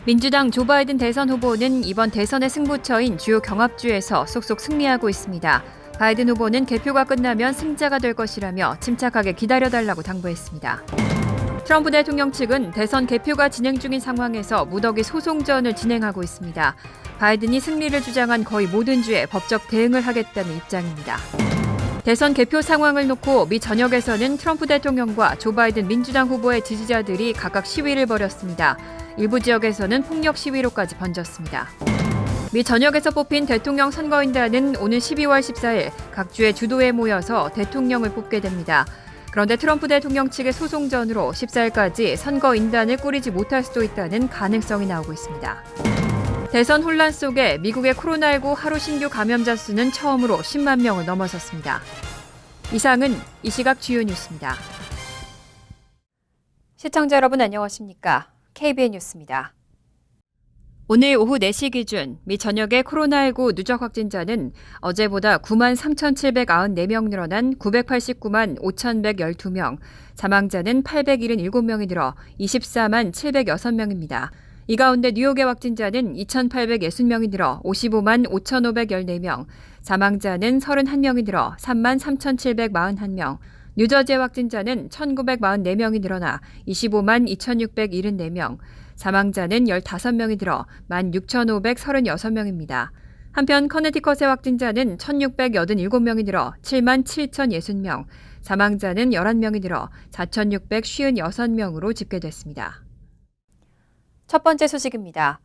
민주당 조 바이든 대선 후보는 이번 대선의 승부처인 주요 경합주에서 속속 승리하고 있습니다. 바이든 후보는 개표가 끝나면 승자가 될 것이라며 침착하게 기다려달라고 당부했습니다. 트럼프 대통령 측은 대선 개표가 진행 중인 상황에서 무더기 소송전을 진행하고 있습니다. 바이든이 승리를 주장한 거의 모든 주에 법적 대응을 하겠다는 입장입니다. 대선 개표 상황을 놓고 미 전역에서는 트럼프 대통령과 조 바이든 민주당 후보의 지지자들이 각각 시위를 벌였습니다. 일부 지역에서는 폭력 시위로까지 번졌습니다. 미 전역에서 뽑힌 대통령 선거인단은 오는 12월 14일 각 주의 주도에 모여서 대통령을 뽑게 됩니다. 그런데 트럼프 대통령 측의 소송전으로 14일까지 선거인단을 꾸리지 못할 수도 있다는 가능성이 나오고 있습니다. 대선 혼란 속에 미국의 코로나19 하루 신규 감염자 수는 처음으로 10만 명을 넘어섰습니다. 이상은 이 시각 주요 뉴스입니다. 시청자 여러분 안녕하십니까? KBN 뉴스입니다. 오늘 오후 4시 기준 미 전역의 코로나19 누적 확진자는 어제보다 9만 3,794명 늘어난 989만 5,112명, 사망자는 877명이 늘어 24만 706명입니다. 이 가운데 뉴욕의 확진자는 2,860명이 늘어 55만 5,514명, 사망자는 31명이 늘어 3만 3,741명, 뉴저지의 확진자는 1,944명이 늘어나 25만 2,674명, 사망자는 15명이 늘어 16,536명입니다. 한편 커네티컷의 확진자는 1,687명이 늘어 7만 7,060명, 사망자는 11명이 늘어 4,656명으로 집계됐습니다. 첫 번째 소식입니다.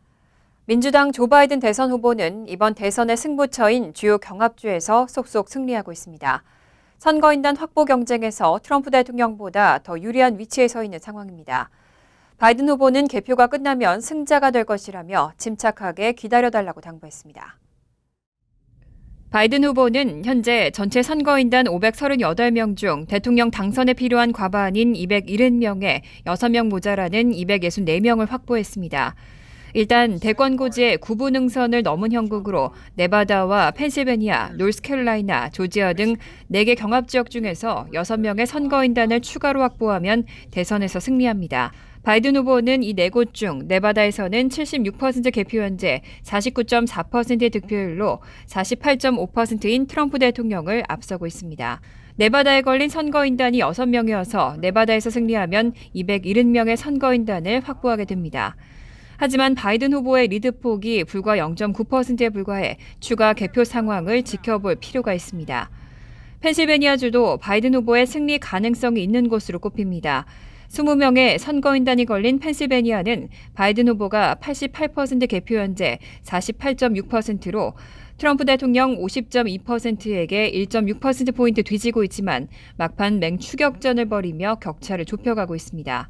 민주당 조 바이든 대선 후보는 이번 대선의 승부처인 주요 경합주에서 속속 승리하고 있습니다. 선거인단 확보 경쟁에서 트럼프 대통령보다 더 유리한 위치에 서 있는 상황입니다. 바이든 후보는 개표가 끝나면 승자가 될 것이라며 침착하게 기다려달라고 당부했습니다. 바이든 후보는 현재 전체 선거인단 538명 중 대통령 당선에 필요한 과반인 270명에 6명 모자라는 264명을 확보했습니다. 일단 대권 고지의 구부 능선을 넘은 형국으로 네바다와 펜실베니아, 노스캐롤라이나, 조지아 등 4개 경합지역 중에서 6명의 선거인단을 추가로 확보하면 대선에서 승리합니다. 바이든 후보는 이 4곳 중 네바다에서는 76% 개표 현재 49.4%의 득표율로 48.5%인 트럼프 대통령을 앞서고 있습니다. 네바다에 걸린 선거인단이 6명이어서 네바다에서 승리하면 270명의 선거인단을 확보하게 됩니다. 하지만 바이든 후보의 리드폭이 불과 0.9%에 불과해 추가 개표 상황을 지켜볼 필요가 있습니다. 펜실베니아주도 바이든 후보의 승리 가능성이 있는 곳으로 꼽힙니다. 20명의 선거인단이 걸린 펜실베니아는 바이든 후보가 88% 개표 현재 48.6%로 트럼프 대통령 50.2%에게 1.6%포인트 뒤지고 있지만 막판 맹추격전을 벌이며 격차를 좁혀가고 있습니다.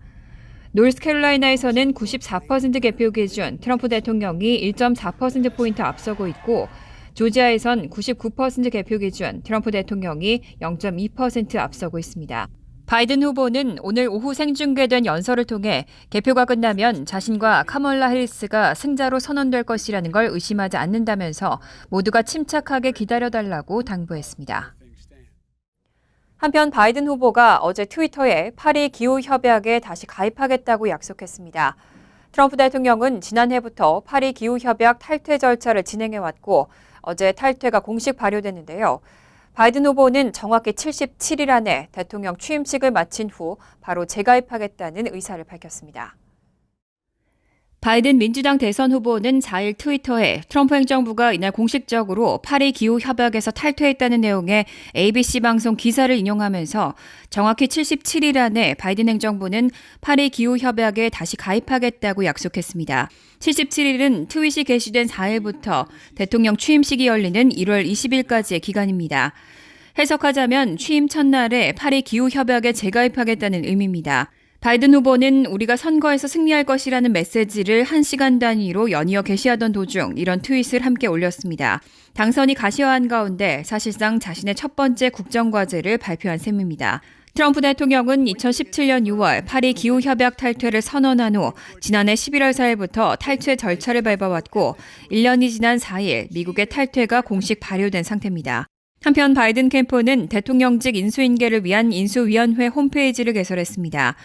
노스캐롤라이나에서는 94% 개표 기준 트럼프 대통령이 1.4%포인트 앞서고 있고 조지아에선 99% 개표 기준 트럼프 대통령이 0.2% 앞서고 있습니다. 바이든 후보는 오늘 오후 생중계된 연설을 통해 개표가 끝나면 자신과 카멀라 해리스가 승자로 선언될 것이라는 걸 의심하지 않는다면서 모두가 침착하게 기다려달라고 당부했습니다. 한편 바이든 후보가 어제 트위터에 파리 기후협약에 다시 가입하겠다고 약속했습니다. 트럼프 대통령은 지난해부터 파리 기후협약 탈퇴 절차를 진행해왔고 어제 탈퇴가 공식 발효됐는데요. 바이든 후보는 정확히 77일 안에 대통령 취임식을 마친 후 바로 재가입하겠다는 의사를 밝혔습니다. 바이든 민주당 대선 후보는 4일 트위터에 트럼프 행정부가 이날 공식적으로 파리 기후협약에서 탈퇴했다는 내용의 ABC 방송 기사를 인용하면서 정확히 77일 안에 바이든 행정부는 파리 기후협약에 다시 가입하겠다고 약속했습니다. 77일은 트윗이 게시된 4일부터 대통령 취임식이 열리는 1월 20일까지의 기간입니다. 해석하자면 취임 첫날에 파리 기후협약에 재가입하겠다는 의미입니다. 바이든 후보는 우리가 선거에서 승리할 것이라는 메시지를 1시간 단위로 연이어 게시하던 도중 이런 트윗을 함께 올렸습니다. 당선이 가시화한 가운데 사실상 자신의 첫 번째 국정과제를 발표한 셈입니다. 트럼프 대통령은 2017년 6월 파리 기후협약 탈퇴를 선언한 후 지난해 11월 4일부터 탈퇴 절차를 밟아왔고 1년이 지난 4일 미국의 탈퇴가 공식 발효된 상태입니다. 한편 바이든 캠프는 대통령직 인수인계를 위한 인수위원회 홈페이지를 개설했습니다.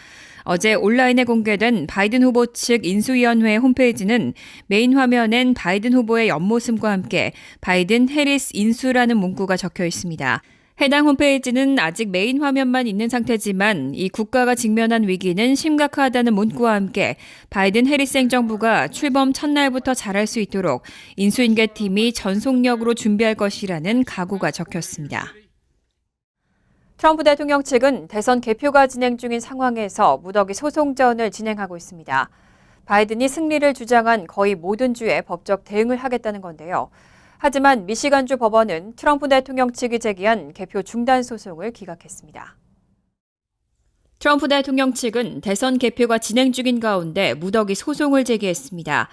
어제 온라인에 공개된 바이든 후보 측 인수위원회 홈페이지는 메인 화면엔 바이든 후보의 옆모습과 함께 바이든 해리스 인수라는 문구가 적혀 있습니다. 해당 홈페이지는 아직 메인 화면만 있는 상태지만 이 국가가 직면한 위기는 심각하다는 문구와 함께 바이든 해리스 행정부가 출범 첫날부터 잘할 수 있도록 인수인계팀이 전속력으로 준비할 것이라는 각오가 적혔습니다. 트럼프 대통령 측은 대선 개표가 진행 중인 상황에서 무더기 소송전을 진행하고 있습니다. 바이든이 승리를 주장한 거의 모든 주에 법적 대응을 하겠다는 건데요. 하지만 미시간주 법원은 트럼프 대통령 측이 제기한 개표 중단 소송을 기각했습니다. 트럼프 대통령 측은 대선 개표가 진행 중인 가운데 무더기 소송을 제기했습니다.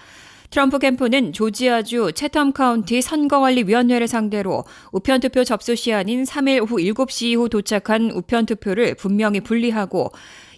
트럼프 캠프는 조지아주 채텀 카운티 선거관리위원회를 상대로 우편투표 접수 시한인 3일 오후 7시 이후 도착한 우편투표를 분명히 분리하고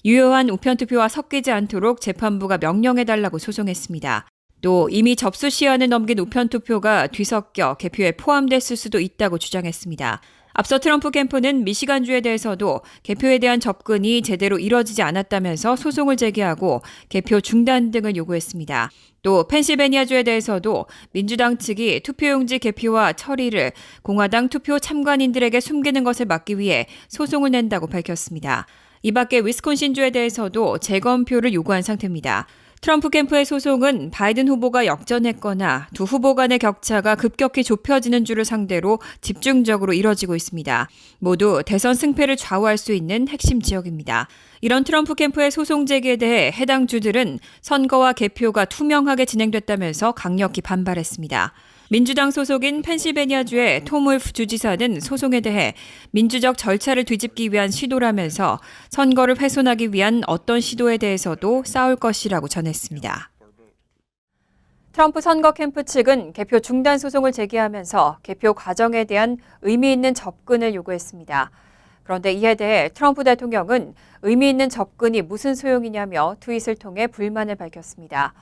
유효한 우편투표와 섞이지 않도록 재판부가 명령해달라고 소송했습니다. 또 이미 접수 시한을 넘긴 우편투표가 뒤섞여 개표에 포함됐을 수도 있다고 주장했습니다. 앞서 트럼프 캠프는 미시간주에 대해서도 개표에 대한 접근이 제대로 이뤄지지 않았다면서 소송을 제기하고 개표 중단 등을 요구했습니다. 또 펜실베니아주에 대해서도 민주당 측이 투표용지 개표와 처리를 공화당 투표 참관인들에게 숨기는 것을 막기 위해 소송을 낸다고 밝혔습니다. 이 밖에 위스콘신주에 대해서도 재검표를 요구한 상태입니다. 트럼프 캠프의 소송은 바이든 후보가 역전했거나 두 후보 간의 격차가 급격히 좁혀지는 주를 상대로 집중적으로 이뤄지고 있습니다. 모두 대선 승패를 좌우할 수 있는 핵심 지역입니다. 이런 트럼프 캠프의 소송 제기에 대해 해당 주들은 선거와 개표가 투명하게 진행됐다면서 강력히 반발했습니다. 민주당 소속인 펜실베니아주의 톰 울프 주지사는 소송에 대해 민주적 절차를 뒤집기 위한 시도라면서 선거를 훼손하기 위한 어떤 시도에 대해서도 싸울 것이라고 전했습니다. 트럼프 선거 캠프 측은 개표 중단 소송을 제기하면서 개표 과정에 대한 의미 있는 접근을 요구했습니다. 그런데 이에 대해 트럼프 대통령은 의미 있는 접근이 무슨 소용이냐며 트윗을 통해 불만을 밝혔습니다.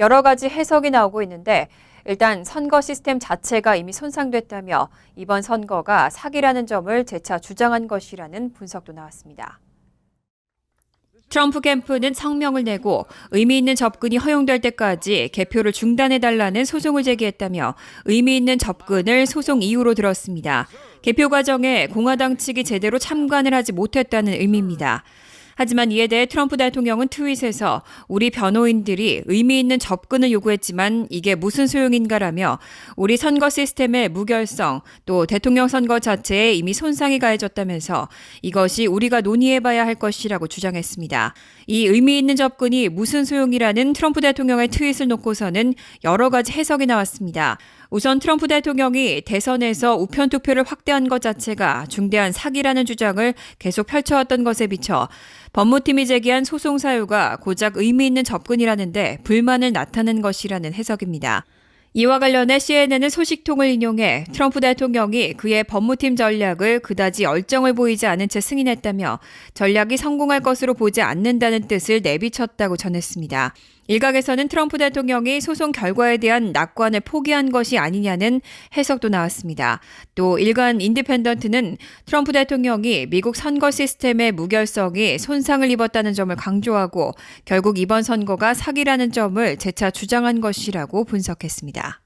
여러 가지 해석이 나오고 있는데 일단 선거 시스템 자체가 이미 손상됐다며 이번 선거가 사기라는 점을 재차 주장한 것이라는 분석도 나왔습니다. 트럼프 캠프는 성명을 내고 의미 있는 접근이 허용될 때까지 개표를 중단해달라는 소송을 제기했다며 의미 있는 접근을 소송 이유로 들었습니다. 개표 과정에 공화당 측이 제대로 참관을 하지 못했다는 의미입니다. 하지만 이에 대해 트럼프 대통령은 트윗에서 우리 변호인들이 의미 있는 접근을 요구했지만 이게 무슨 소용인가라며 우리 선거 시스템의 무결성 또 대통령 선거 자체에 이미 손상이 가해졌다면서 이것이 우리가 논의해봐야 할 것이라고 주장했습니다. 이 의미 있는 접근이 무슨 소용이라는 트럼프 대통령의 트윗을 놓고서는 여러 가지 해석이 나왔습니다. 우선 트럼프 대통령이 대선에서 우편투표를 확대한 것 자체가 중대한 사기라는 주장을 계속 펼쳐왔던 것에 비춰 법무팀이 제기한 소송 사유가 고작 의미 있는 접근이라는데 불만을 나타낸 것이라는 해석입니다. 이와 관련해 CNN은 소식통을 인용해 트럼프 대통령이 그의 법무팀 전략을 그다지 열정을 보이지 않은 채 승인했다며 전략이 성공할 것으로 보지 않는다는 뜻을 내비쳤다고 전했습니다. 일각에서는 트럼프 대통령이 소송 결과에 대한 낙관을 포기한 것이 아니냐는 해석도 나왔습니다. 또 일간 인디펜던트는 트럼프 대통령이 미국 선거 시스템의 무결성이 손상을 입었다는 점을 강조하고 결국 이번 선거가 사기라는 점을 재차 주장한 것이라고 분석했습니다.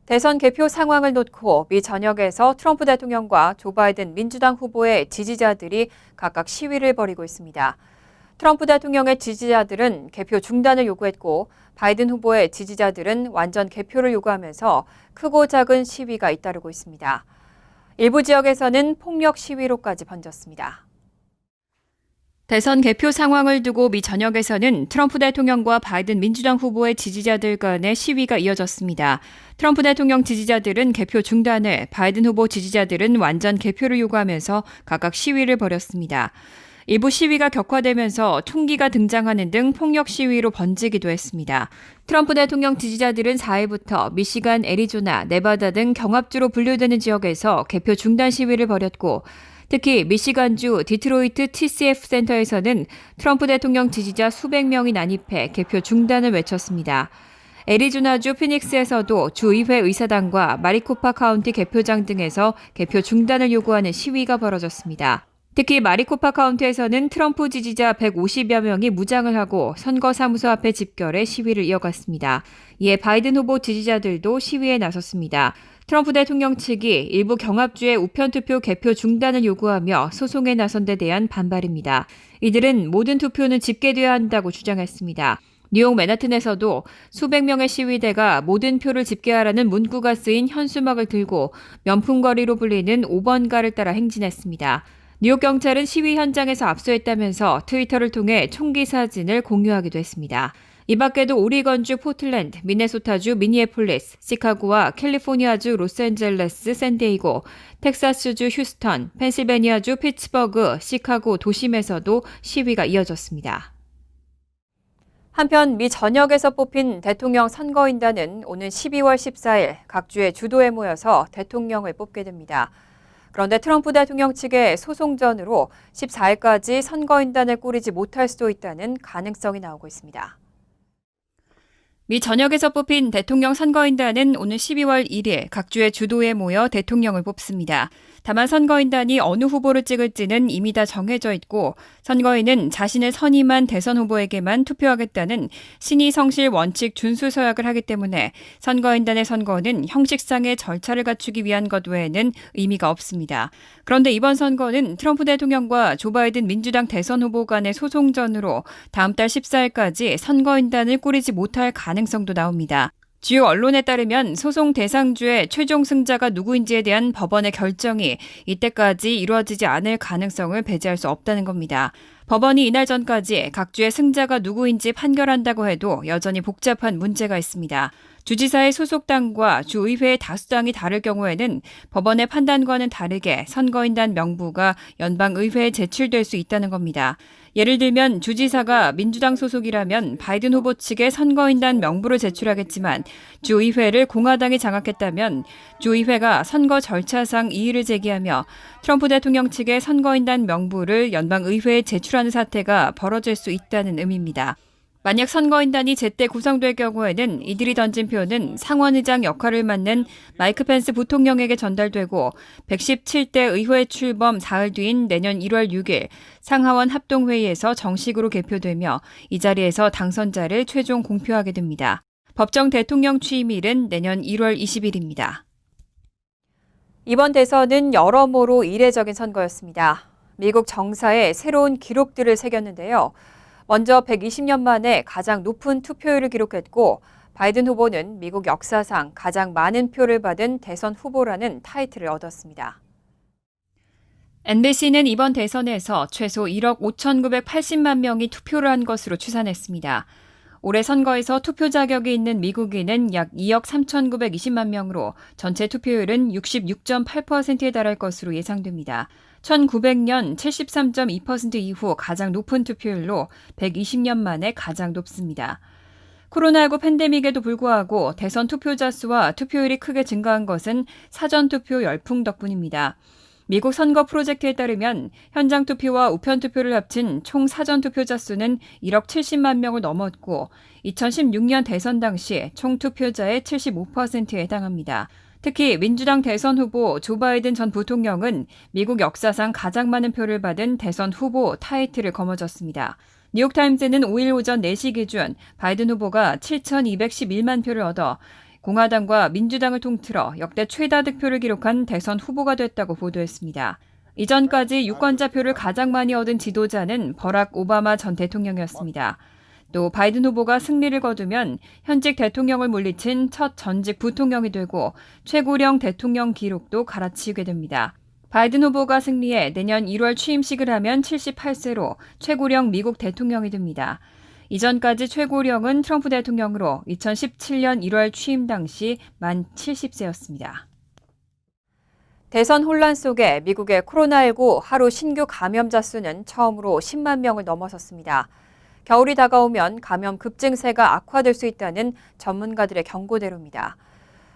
대선 개표 상황을 놓고 미 전역에서 트럼프 대통령과 조 바이든 민주당 후보의 지지자들이 각각 시위를 벌이고 있습니다. 트럼프 대통령의 지지자들은 개표 중단을 요구했고 바이든 후보의 지지자들은 완전 개표를 요구하면서 크고 작은 시위가 잇따르고 있습니다. 일부 지역에서는 폭력 시위로까지 번졌습니다. 대선 개표 상황을 두고 미 전역에서는 트럼프 대통령과 바이든 민주당 후보의 지지자들 간의 시위가 이어졌습니다. 트럼프 대통령 지지자들은 개표 중단을, 바이든 후보 지지자들은 완전 개표를 요구하면서 각각 시위를 벌였습니다. 일부 시위가 격화되면서 총기가 등장하는 등 폭력 시위로 번지기도 했습니다. 트럼프 대통령 지지자들은 4일부터 미시간, 애리조나, 네바다 등 경합주로 분류되는 지역에서 개표 중단 시위를 벌였고 특히 미시간주 디트로이트 TCF 센터에서는 트럼프 대통령 지지자 수백 명이 난입해 개표 중단을 외쳤습니다. 애리조나주 피닉스에서도 주의회 의사당과 마리코파 카운티 개표장 등에서 개표 중단을 요구하는 시위가 벌어졌습니다. 특히 마리코파 카운티에서는 트럼프 지지자 150여 명이 무장을 하고 선거사무소 앞에 집결해 시위를 이어갔습니다. 이에 바이든 후보 지지자들도 시위에 나섰습니다. 트럼프 대통령 측이 일부 경합주의 우편투표 개표 중단을 요구하며 소송에 나선 데 대한 반발입니다. 이들은 모든 투표는 집계돼야 한다고 주장했습니다. 뉴욕 맨하튼에서도 수백 명의 시위대가 모든 표를 집계하라는 문구가 쓰인 현수막을 들고 명품거리로 불리는 5번가를 따라 행진했습니다. 뉴욕 경찰은 시위 현장에서 압수했다면서 트위터를 통해 총기 사진을 공유하기도 했습니다. 이 밖에도 오리건주 포틀랜드, 미네소타주 미니애폴리스, 시카고와 캘리포니아주 로스앤젤레스, 샌디에이고, 텍사스주 휴스턴, 펜실베니아주 피츠버그, 시카고 도심에서도 시위가 이어졌습니다. 한편 미 전역에서 뽑힌 대통령 선거인단은 오는 12월 14일 각 주의 주도에 모여서 대통령을 뽑게 됩니다. 그런데 트럼프 대통령 측의 소송전으로 14일까지 선거인단을 꾸리지 못할 수도 있다는 가능성이 나오고 있습니다. 미 전역에서 뽑힌 대통령 선거인단은 오늘 12월 1일 각 주의 주도에 모여 대통령을 뽑습니다. 다만 선거인단이 어느 후보를 찍을지는 이미 다 정해져 있고 선거인은 자신을 선임한 대선 후보에게만 투표하겠다는 신의 성실 원칙 준수 서약을 하기 때문에 선거인단의 선거는 형식상의 절차를 갖추기 위한 것 외에는 의미가 없습니다. 그런데 이번 선거는 트럼프 대통령과 조 바이든 민주당 대선 후보 간의 소송전으로 다음 달 14일까지 선거인단을 꾸리지 못할 가능성도 나옵니다. 주요 언론에 따르면 소송 대상주의 최종 승자가 누구인지에 대한 법원의 결정이 이때까지 이루어지지 않을 가능성을 배제할 수 없다는 겁니다. 법원이 이날 전까지 각 주의 승자가 누구인지 판결한다고 해도 여전히 복잡한 문제가 있습니다. 주지사의 소속당과 주의회의 다수당이 다를 경우에는 법원의 판단과는 다르게 선거인단 명부가 연방의회에 제출될 수 있다는 겁니다. 예를 들면 주지사가 민주당 소속이라면 바이든 후보 측에 선거인단 명부를 제출하겠지만 주의회를 공화당이 장악했다면 주의회가 선거 절차상 이의를 제기하며 트럼프 대통령 측의 선거인단 명부를 연방의회에 제출하는 사태가 벌어질 수 있다는 의미입니다. 만약 선거인단이 제때 구성될 경우에는 이들이 던진 표는 상원의장 역할을 맡는 마이크 펜스 부통령에게 전달되고 117대 의회 출범 사흘 뒤인 내년 1월 6일 상하원 합동회의에서 정식으로 개표되며 이 자리에서 당선자를 최종 공표하게 됩니다. 법정 대통령 취임일은 내년 1월 20일입니다. 이번 대선은 여러모로 이례적인 선거였습니다. 미국 정사에 새로운 기록들을 새겼는데요. 먼저 120년 만에 가장 높은 투표율을 기록했고 바이든 후보는 미국 역사상 가장 많은 표를 받은 대선 후보라는 타이틀을 얻었습니다. NBC는 이번 대선에서 최소 1억 5,980만 명이 투표를 한 것으로 추산했습니다. 올해 선거에서 투표 자격이 있는 미국인은 약 2억 3,920만 명으로 전체 투표율은 66.8%에 달할 것으로 예상됩니다. 1900년 73.2% 이후 가장 높은 투표율로 120년 만에 가장 높습니다. 코로나19 팬데믹에도 불구하고 대선 투표자 수와 투표율이 크게 증가한 것은 사전투표 열풍 덕분입니다. 미국 선거 프로젝트에 따르면 현장 투표와 우편 투표를 합친 총 사전투표자 수는 1억 70만 명을 넘었고 2016년 대선 당시 총 투표자의 75%에 해당합니다. 특히 민주당 대선 후보 조 바이든 전 부통령은 미국 역사상 가장 많은 표를 받은 대선 후보 타이틀을 거머쥐었습니다. 뉴욕타임즈는 5일 오전 4시 기준 바이든 후보가 7,211만 표를 얻어 공화당과 민주당을 통틀어 역대 최다 득표를 기록한 대선 후보가 됐다고 보도했습니다. 이전까지 유권자표를 가장 많이 얻은 지도자는 버락 오바마 전 대통령이었습니다. 또 바이든 후보가 승리를 거두면 현직 대통령을 물리친 첫 전직 부통령이 되고 최고령 대통령 기록도 갈아치우게 됩니다. 바이든 후보가 승리해 내년 1월 취임식을 하면 78세로 최고령 미국 대통령이 됩니다. 이전까지 최고령은 트럼프 대통령으로 2017년 1월 취임 당시 만 70세였습니다. 대선 혼란 속에 미국의 코로나19 하루 신규 감염자 수는 처음으로 10만 명을 넘어섰습니다. 겨울이 다가오면 감염 급증세가 악화될 수 있다는 전문가들의 경고대로입니다.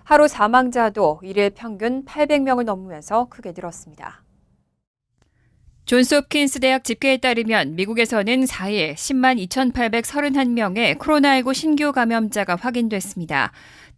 하루 사망자도 일일 평균 800명을 넘으면서 크게 늘었습니다. 존스홉킨스 대학 집계에 따르면 미국에서는 4일 10만 2,831명의 코로나19 신규 감염자가 확인됐습니다.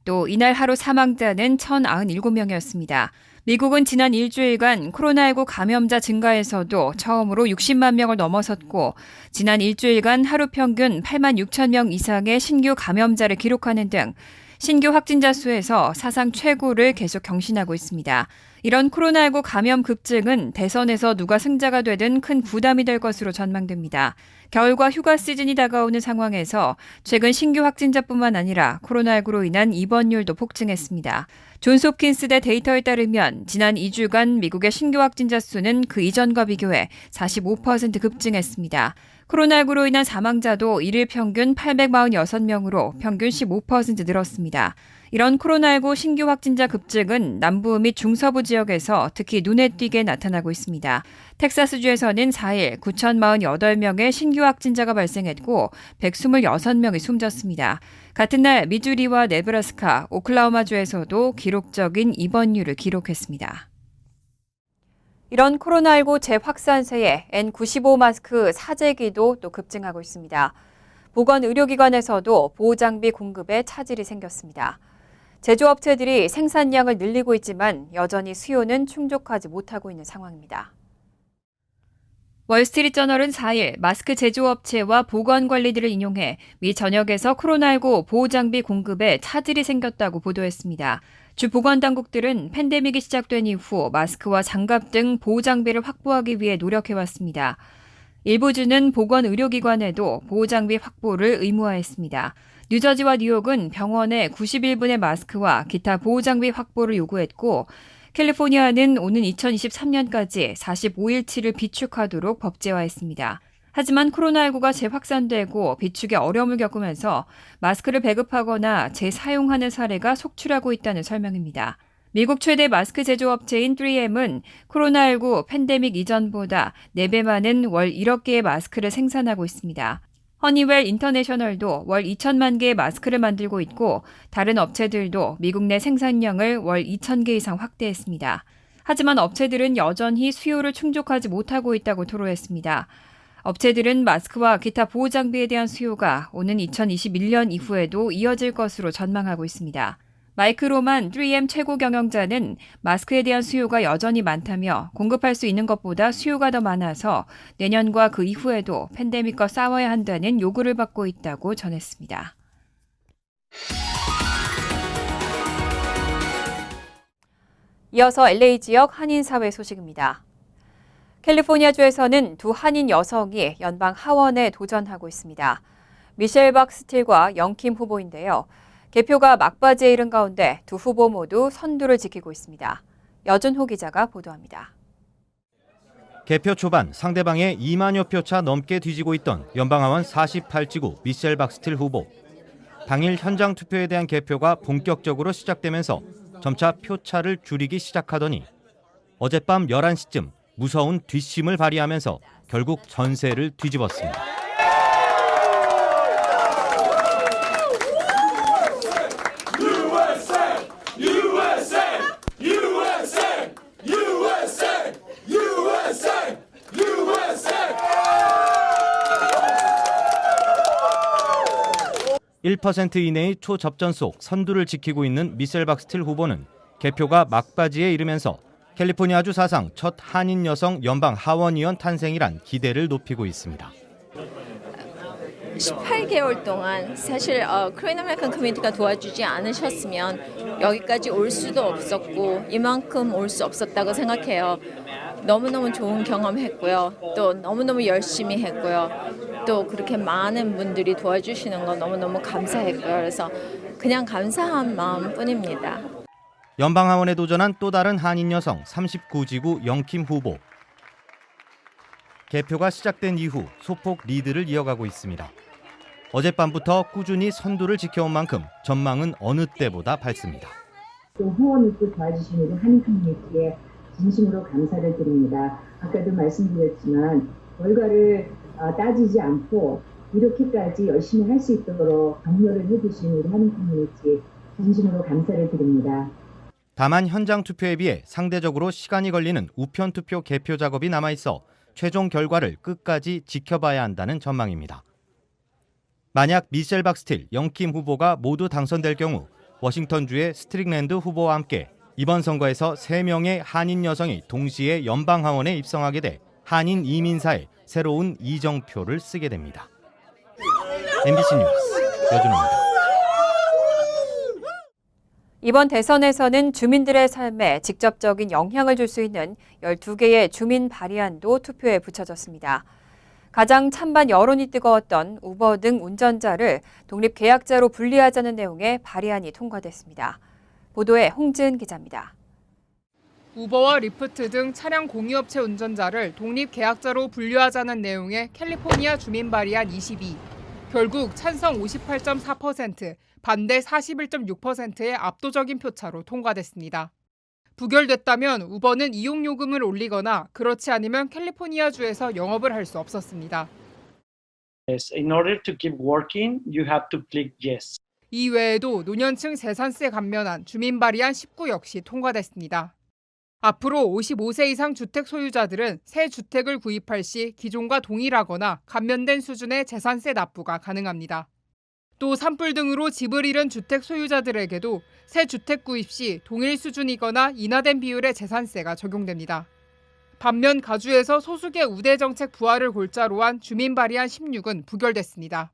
또 이날 하루 사망자는 1,097명이었습니다. 미국은 지난 일주일간 코로나19 감염자 증가에서도 처음으로 60만 명을 넘어섰고 지난 일주일간 하루 평균 8만 6천 명 이상의 신규 감염자를 기록하는 등 신규 확진자 수에서 사상 최고를 계속 경신하고 있습니다. 이런 코로나19 감염 급증은 대선에서 누가 승자가 되든 큰 부담이 될 것으로 전망됩니다. 겨울과 휴가 시즌이 다가오는 상황에서 최근 신규 확진자뿐만 아니라 코로나19로 인한 입원율도 폭증했습니다. 존스홉킨스대 데이터에 따르면 지난 2주간 미국의 신규 확진자 수는 그 이전과 비교해 45% 급증했습니다. 코로나19로 인한 사망자도 일일 평균 846명으로 평균 15% 늘었습니다. 이런 코로나19 신규 확진자 급증은 남부 및 중서부 지역에서 특히 눈에 띄게 나타나고 있습니다. 텍사스주에서는 4일 9,048명의 신규 확진자가 발생했고 126명이 숨졌습니다. 같은 날 미주리와 네브라스카, 오클라호마주에서도 기록적인 입원율을 기록했습니다. 이런 코로나19 재확산세에 N95 마스크 사재기도 또 급증하고 있습니다. 보건의료기관에서도 보호장비 공급에 차질이 생겼습니다. 제조업체들이 생산량을 늘리고 있지만 여전히 수요는 충족하지 못하고 있는 상황입니다. 월스트리트저널은 4일 마스크 제조업체와 보건관리들을 인용해 미 전역에서 코로나19 보호장비 공급에 차질이 생겼다고 보도했습니다. 주 보건당국들은 팬데믹이 시작된 이후 마스크와 장갑 등 보호장비를 확보하기 위해 노력해왔습니다. 일부 주는 보건의료기관에도 보호장비 확보를 의무화했습니다. 뉴저지와 뉴욕은 병원에 91분의 마스크와 기타 보호장비 확보를 요구했고 캘리포니아는 오는 2023년까지 45일치를 비축하도록 법제화했습니다. 하지만 코로나19가 재확산되고 비축에 어려움을 겪으면서 마스크를 배급하거나 재사용하는 사례가 속출하고 있다는 설명입니다. 미국 최대 마스크 제조업체인 3M은 코로나19 팬데믹 이전보다 4배 많은 월 1억 개의 마스크를 생산하고 있습니다. 허니웰 인터내셔널도 월 2천만 개의 마스크를 만들고 있고 다른 업체들도 미국 내 생산량을 월 2천 개 이상 확대했습니다. 하지만 업체들은 여전히 수요를 충족하지 못하고 있다고 토로했습니다. 업체들은 마스크와 기타 보호장비에 대한 수요가 오는 2021년 이후에도 이어질 것으로 전망하고 있습니다. 마이크 로만 3M 최고 경영자는 마스크에 대한 수요가 여전히 많다며 공급할 수 있는 것보다 수요가 더 많아서 내년과 그 이후에도 팬데믹과 싸워야 한다는 요구를 받고 있다고 전했습니다. 이어서 LA 지역 한인사회 소식입니다. 캘리포니아주에서는 두 한인 여성이 연방 하원에 도전하고 있습니다. 미셸 박스틸과 영킴 후보인데요. 개표가 막바지에 이른 가운데 두 후보 모두 선두를 지키고 있습니다. 여준호 기자가 보도합니다. 개표 초반 상대방의 2만여 표 차 넘게 뒤지고 있던 연방하원 48지구 미셸 박스틸 후보. 당일 현장 투표에 대한 개표가 본격적으로 시작되면서 점차 표차를 줄이기 시작하더니 어젯밤 11시쯤 무서운 뒷심을 발휘하면서 결국 전세를 뒤집었습니다. USA! 1% 이내의 초접전 속 선두를 지키고 있는 미셸 박스틸 후보는 개표가 막바지에 이르면서 캘리포니아주 사상 첫 한인 여성 연방 하원의원 탄생이란 기대를 높이고 있습니다. 18개월 동안 사실 코리안 아메리칸 커뮤니티가 도와주지 않으셨으면 여기까지 올 수도 없었고 이만큼 올 수 없었다고 생각해요. 너무너무 좋은 경험했고요. 또 너무너무 열심히 했고요. 또 그렇게 많은 분들이 도와주시는 거 너무너무 감사했고요. 그래서 그냥 감사한 마음뿐입니다. 연방하원에 도전한 또 다른 한인 여성 39지구 영킴 후보. 개표가 시작된 이후 소폭 리드를 이어가고 있습니다. 어젯밤부터 꾸준히 선두를 지켜온 만큼 전망은 어느 때보다 밝습니다. 또 후원 있고 도와주신 우리 한인 커뮤니티에 진심으로 감사를 드립니다. 아까도 말씀드렸지만 결과를 따지지 않고 이렇게까지 열심히 할 수 있도록 격려를 해주신 우리 한인 커뮤니티 진심으로 감사를 드립니다. 다만 현장 투표에 비해 상대적으로 시간이 걸리는 우편 투표 개표 작업이 남아있어 최종 결과를 끝까지 지켜봐야 한다는 전망입니다. 만약 미셸 박스틸, 영킴 후보가 모두 당선될 경우 워싱턴주의 스트릭랜드 후보와 함께 이번 선거에서 3명의 한인 여성이 동시에 연방하원에 입성하게 돼 한인 이민사의 새로운 이정표를 쓰게 됩니다. MBC 뉴스 여준호입니다. 이번 대선에서는 주민들의 삶에 직접적인 영향을 줄 수 있는 12개의 주민 발의안도 투표에 붙여졌습니다. 가장 찬반 여론이 뜨거웠던 우버 등 운전자를 독립계약자로 분리하자는 내용의 발의안이 통과됐습니다. 보도에 홍지은 기자입니다. 우버와 리프트 등 차량 공유업체 운전자를 독립계약자로 분류하자는 내용의 캘리포니아 주민 발의안 22. 결국 찬성 58.4%, 반대 41.6%의 압도적인 표차로 통과됐습니다. 부결됐다면 우버는 이용요금을 올리거나 그렇지 않으면 캘리포니아주에서 영업을 할 수 없었습니다. Yes, in order to keep working, you have to click yes. 이 외에도 노년층 재산세 감면안 주민 발의안 19 역시 통과됐습니다. 앞으로 55세 이상 주택 소유자들은 새 주택을 구입할 시 기존과 동일하거나 감면된 수준의 재산세 납부가 가능합니다. 또 산불 등으로 집을 잃은 주택 소유자들에게도 새 주택 구입 시 동일 수준이거나 인하된 비율의 재산세가 적용됩니다. 반면 가주에서 소수계 우대 정책 부활을 골자로 한 주민 발의안 16은 부결됐습니다.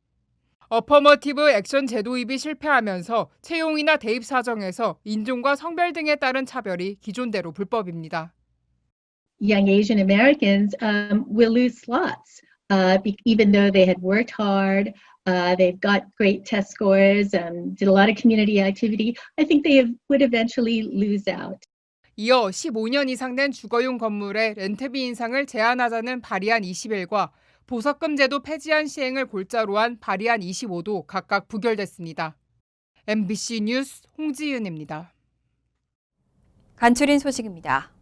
어퍼머티브 액션 제도입이 실패하면서 채용이나 대입 사정에서 인종과 성별 등에 따른 차별이 기존대로 불법입니다. Young Asian Americans will lose slots, even though they had worked hard. They've got great test scores, did a lot of community activity. I think would eventually lose out. 이어 15년 이상 된 주거용 건물의 렌트비 인상을 제한하자는 발의안 21과 보석금 제도 폐지안 시행을 골자로 한 발의안 25도 각각 부결됐습니다. MBC 뉴스 홍지윤입니다. 간추린 소식입니다.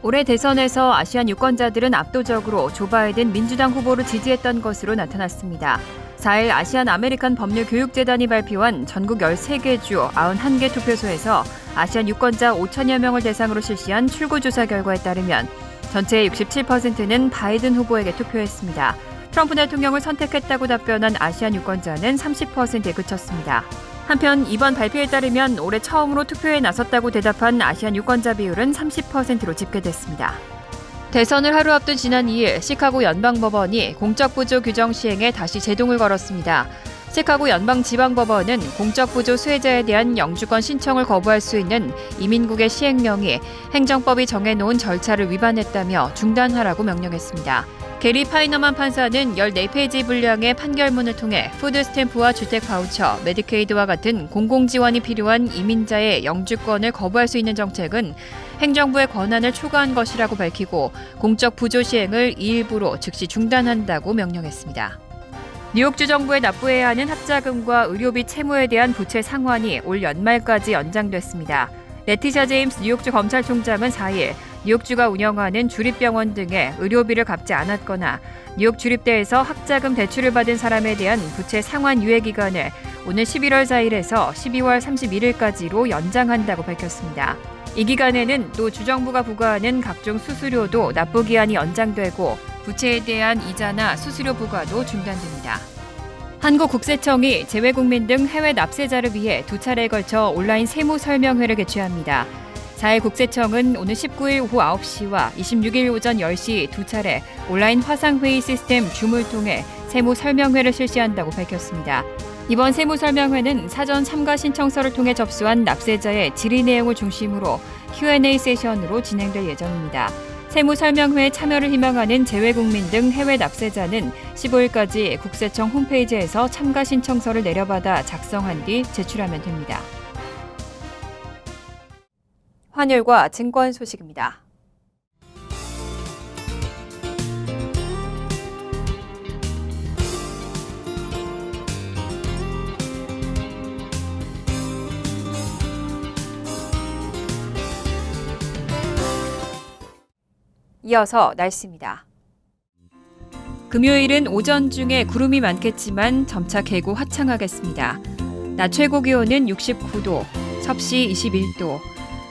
올해 대선에서 아시안 유권자들은 압도적으로 조 바이든 민주당 후보를 지지했던 것으로 나타났습니다. 4일 아시안 아메리칸 법률교육재단이 발표한 전국 13개 주 91개 투표소에서 아시안 유권자 5천여 명을 대상으로 실시한 출구조사 결과에 따르면 전체의 67%는 바이든 후보에게 투표했습니다. 트럼프 대통령을 선택했다고 답변한 아시안 유권자는 30%에 그쳤습니다. 한편 이번 발표에 따르면 올해 처음으로 투표에 나섰다고 대답한 아시안 유권자 비율은 30%로 집계됐습니다. 대선을 하루 앞둔 지난 2일 시카고 연방법원이 공적부조 규정 시행에 다시 제동을 걸었습니다. 시카고 연방지방법원은 공적부조 수혜자에 대한 영주권 신청을 거부할 수 있는 이민국의 시행령이 행정법이 정해놓은 절차를 위반했다며 중단하라고 명령했습니다. 게리 파이너만 판사는 14페이지 분량의 판결문을 통해 푸드스탬프와 주택 바우처, 메디케이드와 같은 공공지원이 필요한 이민자의 영주권을 거부할 수 있는 정책은 행정부의 권한을 초과한 것이라고 밝히고 공적 부조 시행을 일부로 즉시 중단한다고 명령했습니다. 뉴욕주 정부에 납부해야 하는 학자금과 의료비 채무에 대한 부채 상환이 올 연말까지 연장됐습니다. 레티샤 제임스 뉴욕주 검찰총장은 4일 뉴욕주가 운영하는 주립병원 등의 의료비를 갚지 않았거나 뉴욕 주립대에서 학자금 대출을 받은 사람에 대한 부채 상환 유예 기간을 오늘 11월 4일에서 12월 31일까지로 연장한다고 밝혔습니다. 이 기간에는 또 주정부가 부과하는 각종 수수료도 납부 기한이 연장되고 부채에 대한 이자나 수수료 부과도 중단됩니다. 한국국세청이 재외국민 등 해외 납세자를 위해 2차례에 걸쳐 온라인 세무 설명회를 개최합니다. 4일 국세청은 오늘 19일 오후 9시와 26일 오전 10시 2차례 온라인 화상회의 시스템 줌을 통해 세무 설명회를 실시한다고 밝혔습니다. 이번 세무 설명회는 사전 참가 신청서를 통해 접수한 납세자의 질의 내용을 중심으로 Q&A 세션으로 진행될 예정입니다. 세무 설명회에 참여를 희망하는 재외국민 등 해외 납세자는 15일까지 국세청 홈페이지에서 참가 신청서를 내려받아 작성한 뒤 제출하면 됩니다. 환율과 증권 소식입니다. 이어서 날씨입니다. 금요일은 오전 중에 구름이 많겠지만 점차 개고 화창하겠습니다. 낮 최고 기온은 69도, 섭씨 21도,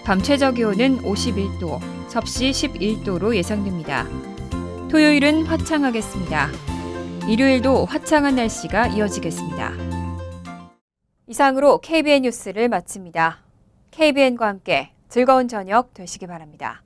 밤 최저 기온은 51도, 섭씨 11도로 예상됩니다. 토요일은 화창하겠습니다. 일요일도 화창한 날씨가 이어지겠습니다. 이상으로 KBN 뉴스를 마칩니다. KBN과 함께 즐거운 저녁 되시기 바랍니다.